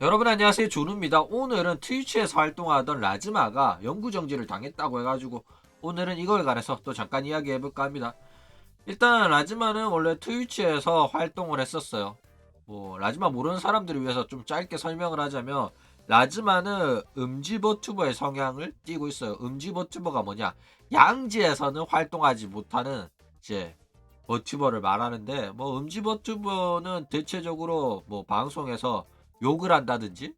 여러분 안녕하세요, 준우입니다. 오늘은 트위치에서 활동하던 라즈마가 영구정지를 당했다고 해가지고 오늘은 이거에 관해서 또 잠깐 이야기해볼까 합니다. 일단 라즈마는 원래 트위치에서 활동을 했었어요. 라즈마 모르는 사람들을 위해서 좀 짧게 설명을 하자면, 라즈마는 음지 버튜버의 성향을 띠고 있어요. 음지 버튜버가 뭐냐, 양지에서는 활동하지 못하는 이제 버튜버를 말하는데, 음지 버튜버는 대체적으로 방송에서 욕을 한다든지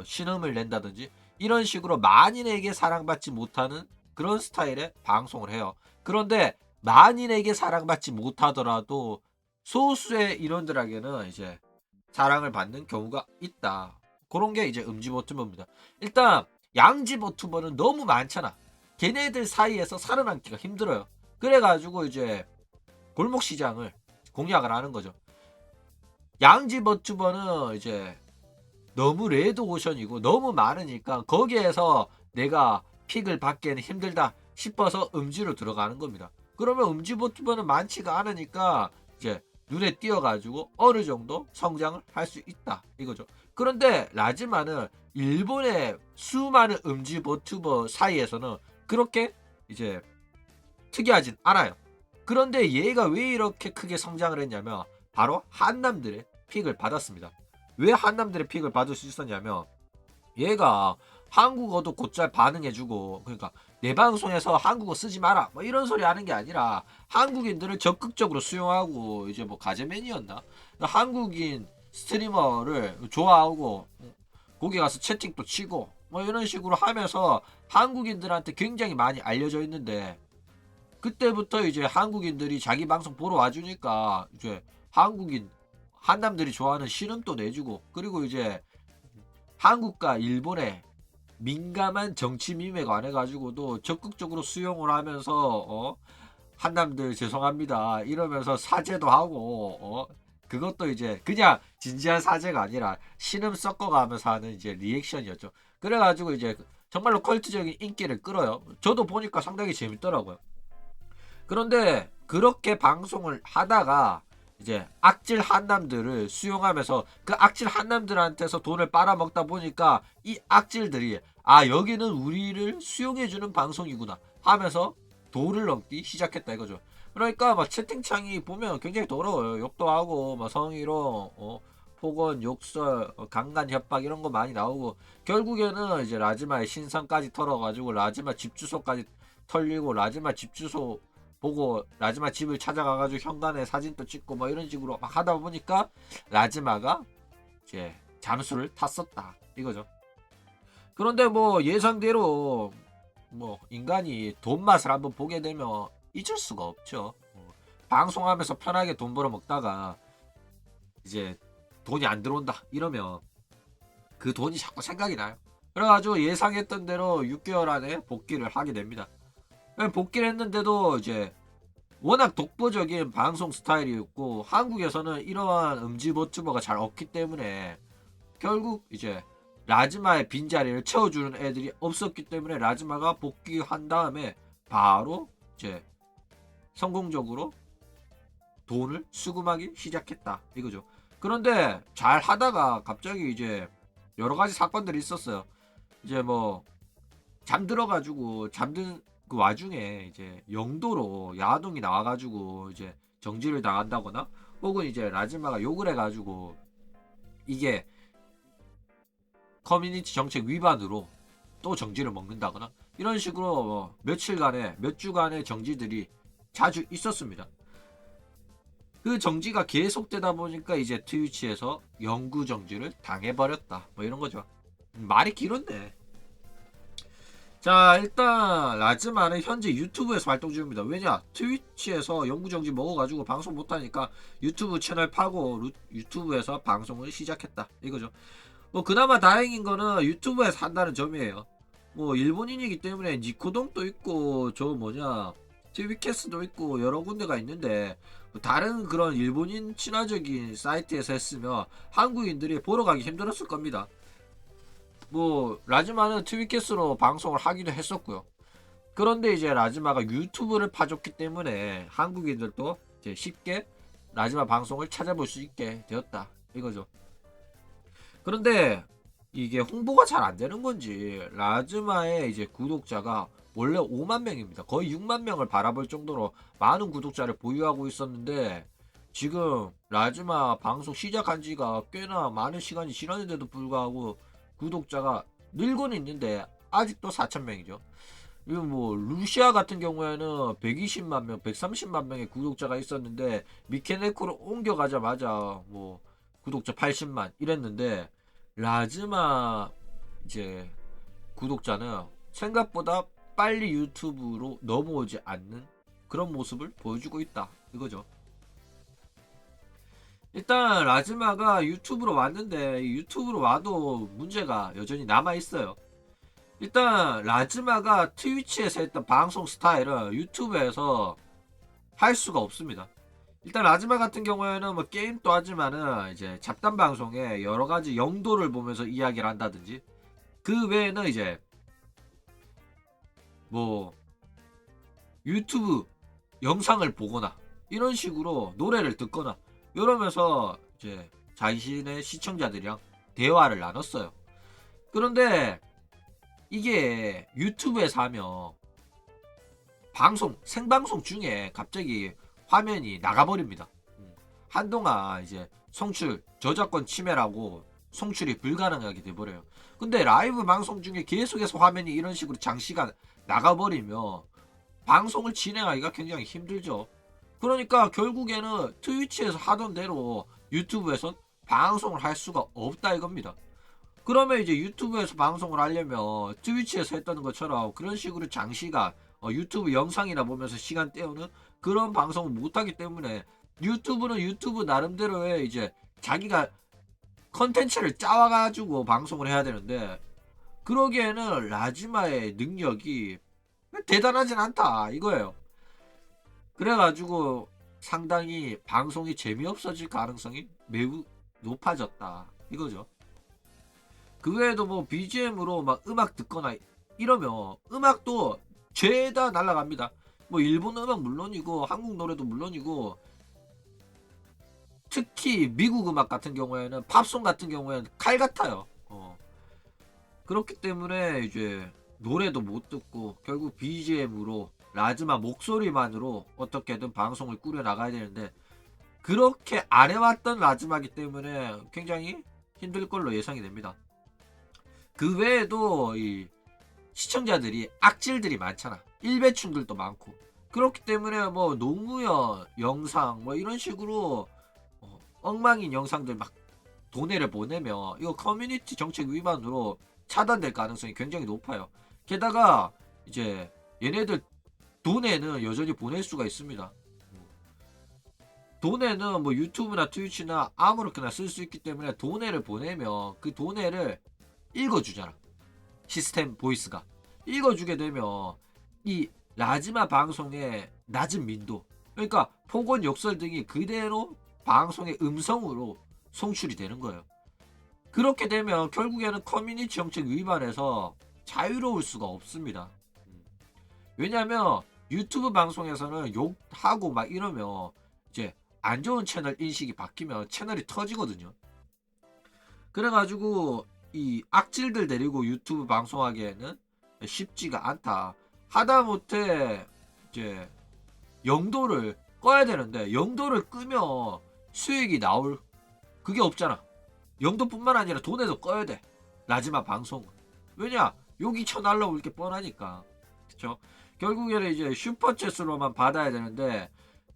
신음을 낸다든지 이런 식으로 만인에게 사랑받지 못하는 그런 스타일의 방송을 해요. 그런데 만인에게 사랑받지 못하더라도 소수의 인원들에게는 이제 사랑을 받는 경우가 있다. 그런 게 이제 음지 버튜버입니다. 일단 양지 버튜버는 너무 많잖아. 걔네들 사이에서 살아남기가 힘들어요. 그래가지고 이제 골목 시장을 공략을 하는 거죠. 양지 버튜버는 이제 너무 레드 오션이고 너무 많으니까 거기에서 내가 픽을 받기에는 힘들다 싶어서 음지로 들어가는 겁니다. 그러면 음지 버튜버는 많지가 않으니까 이제 눈에 띄어가지고 어느 정도 성장을 할 수 있다 이거죠. 그런데 라즈마는 일본의 수많은 음지 버튜버 사이에서는 그렇게 이제 특이하진 않아요. 그런데 얘가 왜 이렇게 크게 성장을 했냐면 바로 한남들의 픽을 받았습니다. 왜 한남들의 픽을 받을 수 있었냐면, 얘가 한국어도 곧잘 반응해주고, 그러니까 내 방송에서 한국어 쓰지 마라 뭐 이런 소리 하는 게 아니라 한국인들을 적극적으로 수용하고, 이제 가제맨이었나, 한국인 스트리머를 좋아하고 거기 가서 채팅도 치고 뭐 이런 식으로 하면서 한국인들한테 굉장히 많이 알려져 있는데, 그때부터 이제 한국인들이 자기 방송 보러 와주니까 이제 한국인 한남들이 좋아하는 신음도 내주고, 그리고 이제 한국과 일본의 민감한 정치 밈에 관해 가지고도 적극적으로 수용을 하면서 한남들 죄송합니다 이러면서 사죄도 하고, 그것도 이제 그냥 진지한 사죄가 아니라 신음 섞어가면서 하는 이제 리액션이었죠. 그래가지고 이제 정말로 컬트적인 인기를 끌어요. 저도 보니까 상당히 재밌더라고요. 그런데 그렇게 방송을 하다가 이제 악질 한남들을 수용하면서 그 악질 한남들한테서 돈을 빨아먹다 보니까 이 악질들이 여기는 우리를 수용해주는 방송이구나 하면서 도를 넘기 시작했다 이거죠. 그러니까 막 채팅창이 보면 굉장히 더러워요. 욕도 하고 막 성희롱, 폭언, 욕설, 강간 협박 이런 거 많이 나오고, 결국에는 이제 라즈마의 신상까지 털어가지고 라즈마 집 주소까지 털리고, 라즈마 집 주소 보고 라즈마 집을 찾아가가지고 현관에 사진도 찍고 뭐 이런 식으로 막 하다 보니까 라즈마가 이제 잠수를 탔었다 이거죠. 그런데 예상대로 인간이 돈 맛을 한번 보게 되면 잊을 수가 없죠. 방송하면서 편하게 돈 벌어 먹다가 이제 돈이 안 들어온다 이러면 그 돈이 자꾸 생각이 나요. 그래가지고 예상했던 대로 6개월 안에 복귀를 하게 됩니다. 복귀를 했는데도 이제 워낙 독보적인 방송 스타일이었고, 한국에서는 이러한 음지 버튜버가 잘 없기 때문에 결국 이제 라즈마의 빈자리를 채워주는 애들이 없었기 때문에 라즈마가 복귀한 다음에 바로 이제 성공적으로 돈을 수금하기 시작했다 이거죠. 그런데 잘 하다가 갑자기 이제 여러 가지 사건들이 있었어요. 이제 잠들어가지고 잠든 그 와중에 이제 영도로 야동이 나와가지고 이제 정지를 당한다거나, 혹은 이제 라즈마가 욕을 해가지고 이게 커뮤니티 정책 위반으로 또 정지를 먹는다거나, 이런 식으로 며칠간의 몇 주간의 정지들이 자주 있었습니다. 그 정지가 계속되다 보니까 이제 트위치에서 영구 정지를 당해버렸다 뭐 이런 거죠. 말이 길었네. 자, 일단 라즈마는 현재 유튜브에서 활동 중입니다. 왜냐, 트위치에서 영구정지 먹어가지고 방송 못하니까 유튜브 채널 파고 유튜브에서 방송을 시작했다 이거죠. 그나마 다행인 거는 유튜브에서 한다는 점이에요. 일본인이기 때문에 니코동도 있고 트위캐스도 있고 여러 군데가 있는데, 다른 그런 일본인 친화적인 사이트에서 했으면 한국인들이 보러 가기 힘들었을 겁니다. 라즈마는 트위캐스로 방송을 하기도 했었고요. 그런데 이제 라즈마가 유튜브를 파줬기 때문에 한국인들도 이제 쉽게 라즈마 방송을 찾아볼 수 있게 되었다 이거죠. 그런데 이게 홍보가 잘 안 되는 건지 라즈마의 이제 구독자가 원래 5만 명입니다. 거의 6만 명을 바라볼 정도로 많은 구독자를 보유하고 있었는데 지금 라즈마 방송 시작한 지가 꽤나 많은 시간이 지났는데도 불구하고 구독자가 늘고는 있는데 아직도 4천 명이죠. 그리고 뭐 루시아 같은 경우에는 120만 명, 130만 명의 구독자가 있었는데 미케네코로 옮겨가자마자 뭐 구독자 80만 이랬는데 라즈마 이제 구독자는 생각보다 빨리 유튜브로 넘어오지 않는 그런 모습을 보여주고 있다 이거죠. 일단 라즈마가 유튜브로 왔는데 유튜브로 와도 문제가 여전히 남아 있어요. 일단 라즈마가 트위치에서 했던 방송 스타일은 유튜브에서 할 수가 없습니다. 일단 라즈마 같은 경우에는 뭐 게임도 하지만은 이제 잡담 방송에 여러 가지 영도를 보면서 이야기를 한다든지 그 외에는 이제 뭐 유튜브 영상을 보거나 이런 식으로 노래를 듣거나 이러면서 이제 자신의 시청자들이랑 대화를 나눴어요. 그런데 이게 유튜브에서 하면 방송 생방송 중에 갑자기 화면이 나가버립니다. 한동안 이제 송출 저작권 침해라고 송출이 불가능하게 돼버려요. 근데 라이브 방송 중에 계속해서 화면이 이런 식으로 장시간 나가버리면 방송을 진행하기가 굉장히 힘들죠. 그러니까 결국에는 트위치에서 하던 대로 유튜브에선 방송을 할 수가 없다 이겁니다. 그러면 이제 유튜브에서 방송을 하려면 트위치에서 했던 것처럼 그런 식으로 장시간 유튜브 영상이나 보면서 시간 때우는 그런 방송을 못하기 때문에 유튜브는 유튜브 나름대로의 이제 자기가 컨텐츠를 짜와가지고 방송을 해야 되는데 그러기에는 라즈마의 능력이 대단하진 않다 이거예요. 그래가지고 상당히 방송이 재미없어질 가능성이 매우 높아졌다 이거죠. 그 외에도 뭐 BGM으로 막 음악 듣거나 이러면 음악도 죄다 날라갑니다. 뭐 일본 음악 물론이고 한국 노래도 물론이고 특히 미국 음악 같은 경우에는 팝송 같은 경우에는 칼 같아요. 그렇기 때문에 이제 노래도 못 듣고 결국 BGM으로 라즈마 목소리만으로 어떻게든 방송을 꾸려 나가야 되는데 그렇게 안 해왔던 라즈마기 때문에 굉장히 힘들 걸로 예상이 됩니다. 그 외에도 이 시청자들이 악질들이 많잖아. 일배충들도 많고. 그렇기 때문에 뭐 노무현 영상 뭐 이런 식으로 엉망인 영상들 막 돈을 보내면 이거 커뮤니티 정책 위반으로 차단될 가능성이 굉장히 높아요. 게다가 이제 얘네들 돈에는 여전히 보낼 수가 있습니다. 돈에는 뭐 유튜브나 트위치나 아무렇게나 쓸 수 있기 때문에 돈에를 보내면 그 돈에를 읽어주잖아. 시스템 보이스가 읽어주게 되면 이 라즈마 방송의 낮은 민도 그러니까 폭언 욕설 등이 그대로 방송의 음성으로 송출이 되는 거예요. 그렇게 되면 결국에는 커뮤니티 정책 위반해서 자유로울 수가 없습니다. 왜냐하면 유튜브 방송에서는 욕하고 막 이러면 이제 안 좋은 채널 인식이 바뀌면 채널이 터지거든요. 그래가지고 이 악질들 데리고 유튜브 방송하기에는 쉽지가 않다. 하다못해 이제 영도를 꺼야 되는데 영도를 끄면 수익이 나올 그게 없잖아. 영도뿐만 아니라 돈에도 꺼야 돼. 라즈마 방송. 왜냐? 여기 쳐 날라올 게 뻔하니까. 그쵸? 결국에는 이제 슈퍼챗으로만 받아야 되는데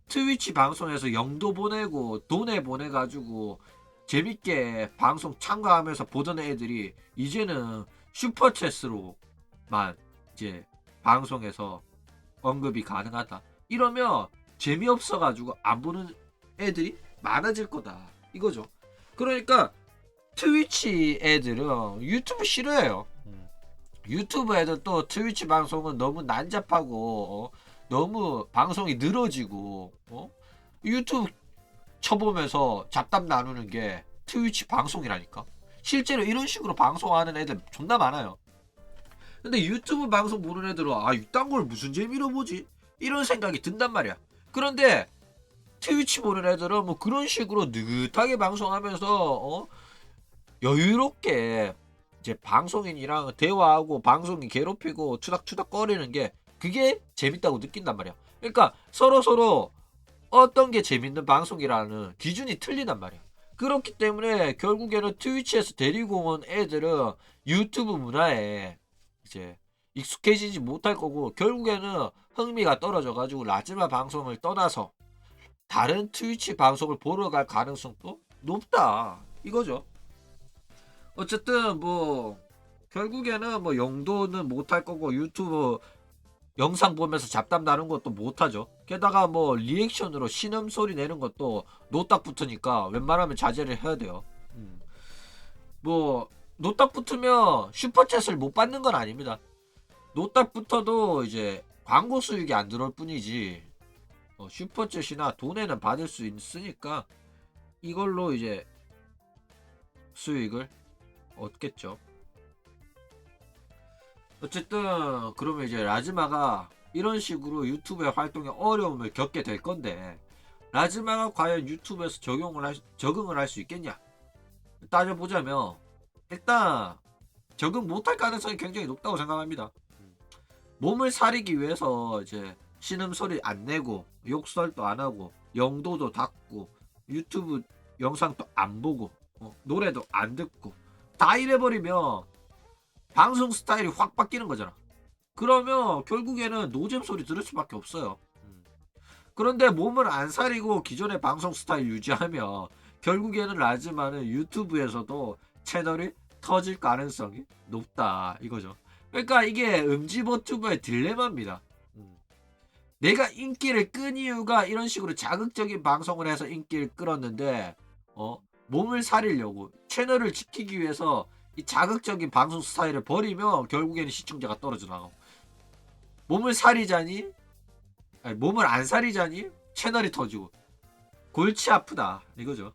트위치 방송에서 영도 보내고 돈에 보내가지고 재밌게 방송 참가하면서 보던 애들이 이제는 슈퍼챗으로만 이제 방송에서 언급이 가능하다. 이러면 재미없어가지고 안 보는 애들이 많아질 거다. 이거죠. 그러니까 트위치 애들은 유튜브 싫어해요. 유튜브 애들 또 트위치 방송은 너무 난잡하고 너무 방송이 늘어지고 유튜브 쳐보면서 잡담 나누는 게 트위치 방송이라니까. 실제로 이런 식으로 방송하는 애들 존나 많아요. 근데 유튜브 방송 보는 애들은 이딴 걸 무슨 재미로 보지? 이런 생각이 든단 말이야. 그런데 트위치 보는 애들은 뭐 그런 식으로 느긋하게 방송하면서 여유롭게 이제 방송인이랑 대화하고 방송인 괴롭히고 추닥추닥 거리는 게 그게 재밌다고 느낀단 말이야. 그러니까 서로 어떤 게 재밌는 방송이라는 기준이 틀리단 말이야. 그렇기 때문에 결국에는 트위치에서 데리고 온 애들은 유튜브 문화에 이제 익숙해지지 못할 거고, 결국에는 흥미가 떨어져 가지고 라즈마 방송을 떠나서 다른 트위치 방송을 보러 갈 가능성도 높다 이거죠. 어쨌든 뭐 결국에는 뭐 영도는 못할 거고, 유튜브 영상 보면서 잡담 나눈 것도 못하죠. 게다가 뭐 리액션으로 신음소리 내는 것도 노딱 붙으니까 웬만하면 자제를 해야 돼요. 뭐 노딱 붙으면 슈퍼챗을 못 받는 건 아닙니다. 노딱 붙어도 이제 광고 수익이 안 들어올 뿐이지 슈퍼챗이나 돈에는 받을 수 있으니까 이걸로 이제 수익을 얻겠죠. 어쨌든 그러면 이제 라즈마가 이런 식으로 유튜브의 활동에 어려움을 겪게 될 건데, 라즈마가 과연 유튜브에서 적응을 할 수 있겠냐 따져보자면, 일단 적응 못할 가능성이 굉장히 높다고 생각합니다. 몸을 사리기 위해서 이제 신음소리 안 내고 욕설도 안 하고 영도도 닫고 유튜브 영상도 안 보고 노래도 안 듣고 다 이래버리면 방송 스타일이 확 바뀌는 거잖아. 그러면 결국에는 노잼 소리 들을 수밖에 없어요. 그런데 몸을 안 사리고 기존의 방송 스타일 유지하면 결국에는 라즈마는 유튜브에서도 채널이 터질 가능성이 높다 이거죠. 그러니까 이게 음지버튜버의 딜레마입니다. 내가 인기를 끈 이유가 이런 식으로 자극적인 방송을 해서 인기를 끌었는데 몸을 사리려고 채널을 지키기 위해서 이 자극적인 방송 스타일을 버리면 결국에는 시청자가 떨어져 나가고, 몸을 사리자니 아니, 몸을 안 사리자니 채널이 터지고 골치 아프다 이거죠.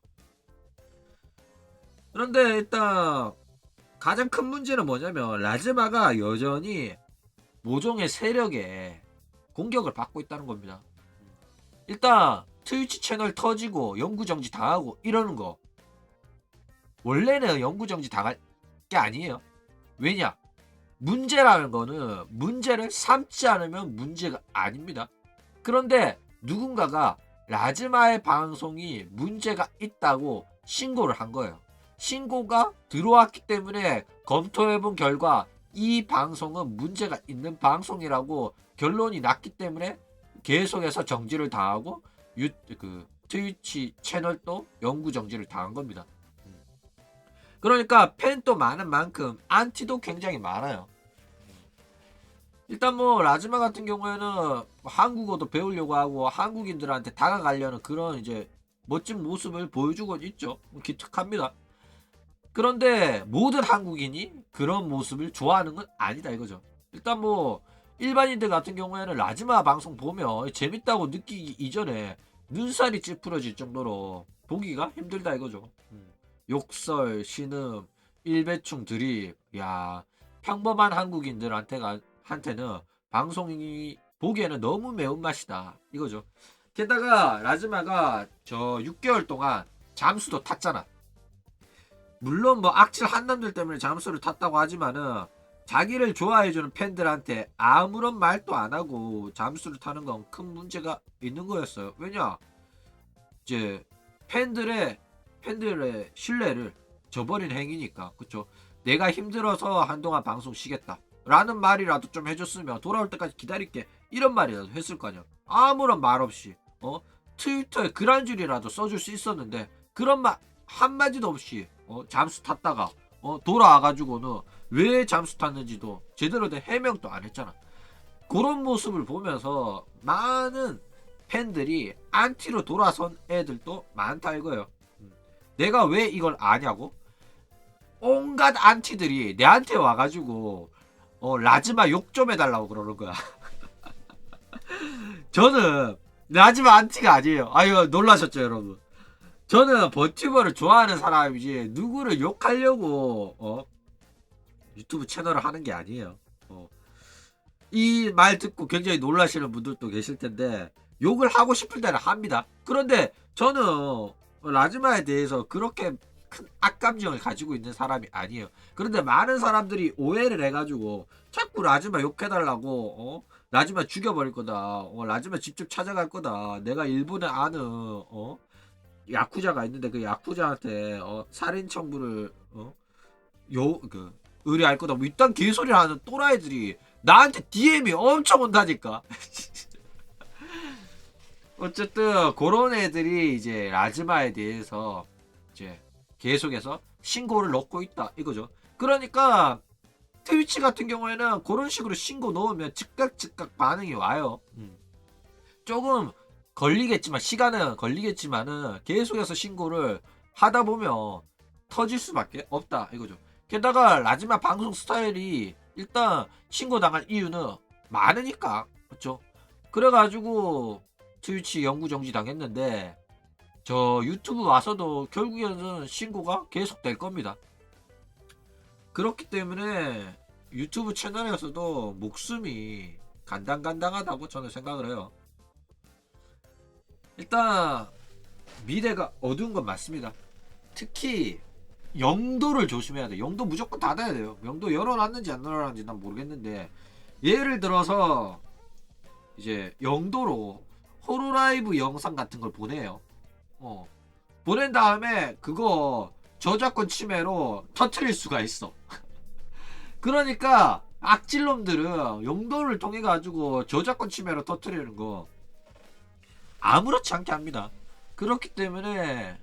그런데 일단 가장 큰 문제는 뭐냐면 라즈마가 여전히 모종의 세력에 공격을 받고 있다는 겁니다. 일단 트위치 채널 터지고 영구정지 당하고 이러는 거 원래는 영구정지 당할 게 아니에요. 왜냐? 문제라는 거는 문제를 삼지 않으면 문제가 아닙니다. 그런데 누군가가 라즈마의 방송이 문제가 있다고 신고를 한 거예요. 신고가 들어왔기 때문에 검토해본 결과 이 방송은 문제가 있는 방송이라고 결론이 났기 때문에 계속해서 정지를 당하고 트위치 채널도 영구 정지를 당한 겁니다. 그러니까 팬도 많은 만큼 안티도 굉장히 많아요. 일단 뭐 라즈마 같은 경우에는 한국어도 배우려고 하고 한국인들한테 다가가려는 그런 이제 멋진 모습을 보여주고 있죠. 기특합니다. 그런데 모든 한국인이 그런 모습을 좋아하는 건 아니다 이거죠. 일단 뭐 일반인들 같은 경우에는 라즈마 방송 보면 재밌다고 느끼기 이전에 눈살이 찌푸려질 정도로 보기가 힘들다 이거죠. 욕설, 신음, 일배충 드립, 야 평범한 한국인들한테는 방송이 보기에는 너무 매운맛이다 이거죠. 게다가 라즈마가 저 6개월 동안 잠수도 탔잖아. 물론 뭐 악질 한남들 때문에 잠수를 탔다고 하지만은 자기를 좋아해주는 팬들한테 아무런 말도 안 하고 잠수를 타는 건 큰 문제가 있는 거였어요. 왜냐 이제 팬들의 신뢰를 저버린 행위니까. 그쵸? 내가 힘들어서 한동안 방송 쉬겠다 라는 말이라도 좀 해줬으면 돌아올 때까지 기다릴게 이런 말이라도 했을 거 아니야. 아무런 말 없이 트위터에 글 한 줄이라도 써줄 수 있었는데 그런 말 한마디도 없이 잠수 탔다가 돌아와가지고는 왜 잠수 탔는지도 제대로 된 해명도 안 했잖아. 그런 모습을 보면서 많은 팬들이 안티로 돌아선 애들도 많다 이거예요. 내가 왜 이걸 아냐고? 온갖 안티들이 내한테 와가지고 라즈마 욕 좀 해달라고 그러는 거야. 저는 라즈마 안티가 아니에요. 아유 놀라셨죠 여러분. 저는 버튜버를 좋아하는 사람이지 누구를 욕하려고 유튜브 채널을 하는 게 아니에요. 이 말 듣고 굉장히 놀라시는 분들도 계실 텐데 욕을 하고 싶을 때는 합니다. 그런데 저는 라즈마에 대해서 그렇게 큰 악감정을 가지고 있는 사람이 아니에요. 그런데 많은 사람들이 오해를 해가지고 자꾸 라즈마 욕해달라고 라즈마 죽여버릴 거다. 라즈마 직접 찾아갈 거다. 내가 일본에 아는 야쿠자가 있는데 그 야쿠자한테 살인 청구를 의뢰할 거다. 뭐 이딴 개소리를 하는 또라이들이 나한테 DM이 엄청 온다니까. 어쨌든 그런 애들이 이제 라즈마에 대해서 이제 계속해서 신고를 넣고 있다 이거죠. 그러니까 트위치 같은 경우에는 그런 식으로 신고 넣으면 즉각 반응이 와요. 조금 걸리겠지만 시간은 걸리겠지만은 계속해서 신고를 하다 보면 터질 수밖에 없다 이거죠. 게다가 라즈마 방송 스타일이 일단 신고당할 이유는 많으니까 그렇죠. 그래가지고 트위치 영구 정지 당했는데 저 유튜브 와서도 결국에는 신고가 계속 될 겁니다. 그렇기 때문에 유튜브 채널에서도 목숨이 간당간당하다고 저는 생각을 해요. 일단 미래가 어두운 건 맞습니다. 특히 영도를 조심해야 돼. 영도 무조건 닫아야 돼요. 영도 열어놨는지 안 열어놨는지 난 모르겠는데 예를 들어서 이제 영도로 호로라이브 영상 같은 걸 보내요. 보낸 다음에 그거 저작권 침해로 터트릴 수가 있어. 그러니까 악질놈들은 용도를 통해 가지고 저작권 침해로 터트리는 거 아무렇지 않게 합니다. 그렇기 때문에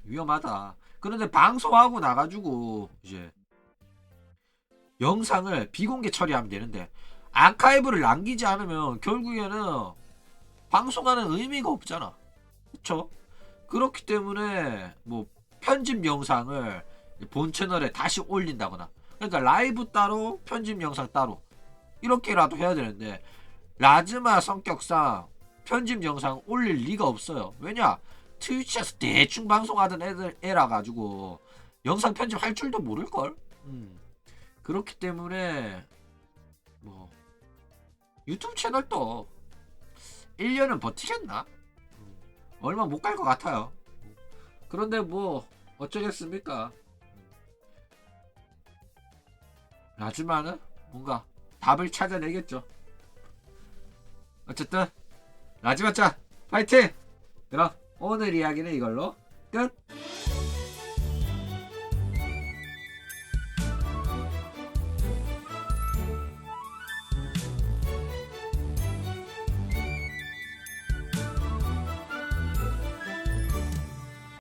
위험하다. 그런데 방송하고 나가지고 이제 영상을 비공개 처리하면 되는데 아카이브를 남기지 않으면 결국에는 방송하는 의미가 없잖아. 그쵸? 그렇기 때문에 뭐 편집 영상을 본 채널에 다시 올린다거나 그러니까 라이브 따로 편집 영상 따로 이렇게라도 해야 되는데 라즈마 성격상 편집 영상 올릴 리가 없어요. 왜냐? 트위치에서 대충 방송하던 애라 가지고 영상 편집할 줄도 모를걸. 그렇기 때문에 뭐 유튜브 채널도 1년은 버티겠나? 얼마 못 갈 것 같아요. 그런데 뭐 어쩌겠습니까? 라즈마는 뭔가 답을 찾아내겠죠. 어쨌든 라즈마짱 파이팅! 그럼 오늘 이야기는 이걸로 끝!